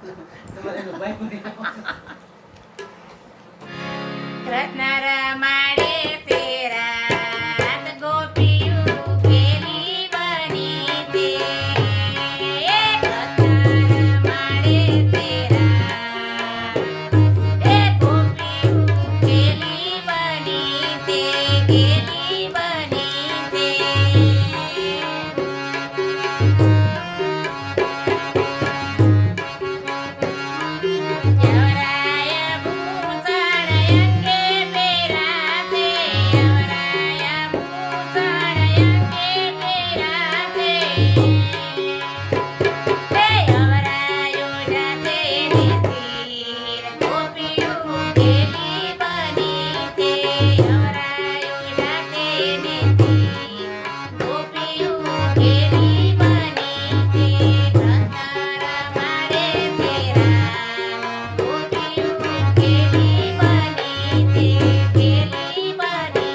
તમારે એનો ભાઈ બની કૃષ્ણ રમાડે છે રાત ગોપીયું કેલી બની છે કૃષ્ણ રમાડે છે રાત એ ગોપીયું કેલી બની છે કેલી બની છે યવરાય ભૂષણ અંગે પહેરાશે યવરાય ભૂષણ અંગે પહેરાશે હે યવરાયો જાતે નિશિર ગોપીયું કેલી બની છે યવરાયો જાતે નિશિર ગોપીયું કેલી બની છે કૃષ્ણ રમાડે છે રાત ગોપીયું કેલી બની છે કેલી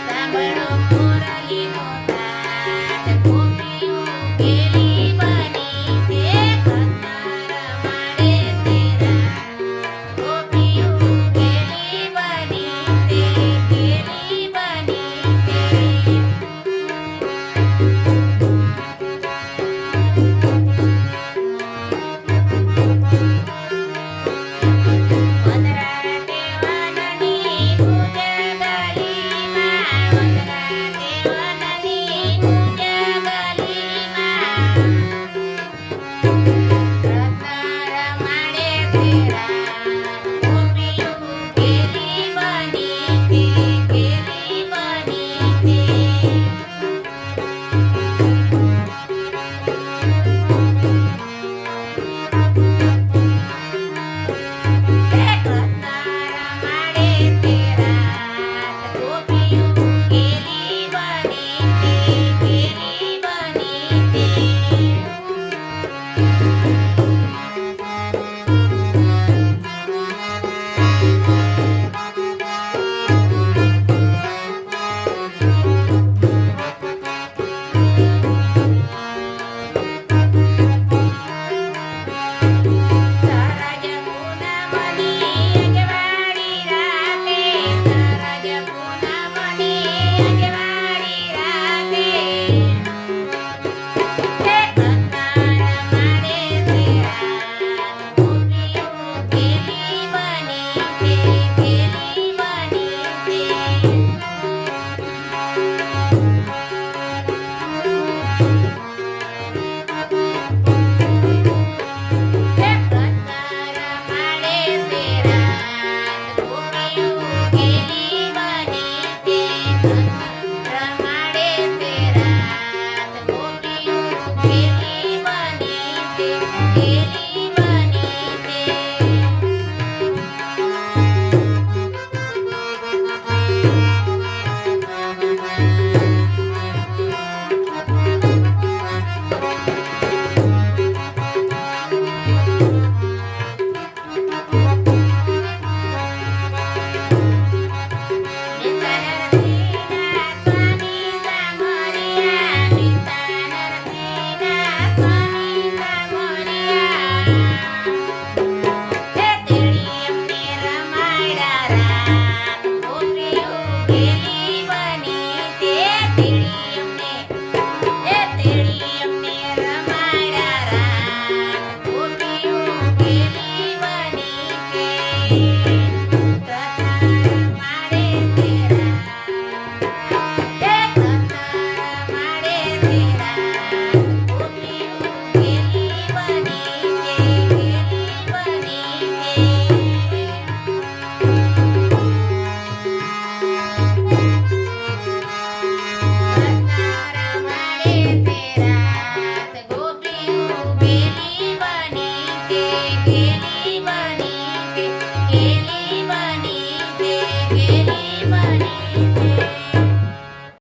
સાંભળો મોરલીનો તાત ગોપીયું કેલી બની છે કૃષ્ણ રમાડે છે રાત ગોપીયું કેલી બની છે કેલી બની છે વનરા દેવનની ગુંજ ગલીમાં વનરા દેવનની ગુંજ ગલીમાં કૃષ્ણ રમાડે છે રાત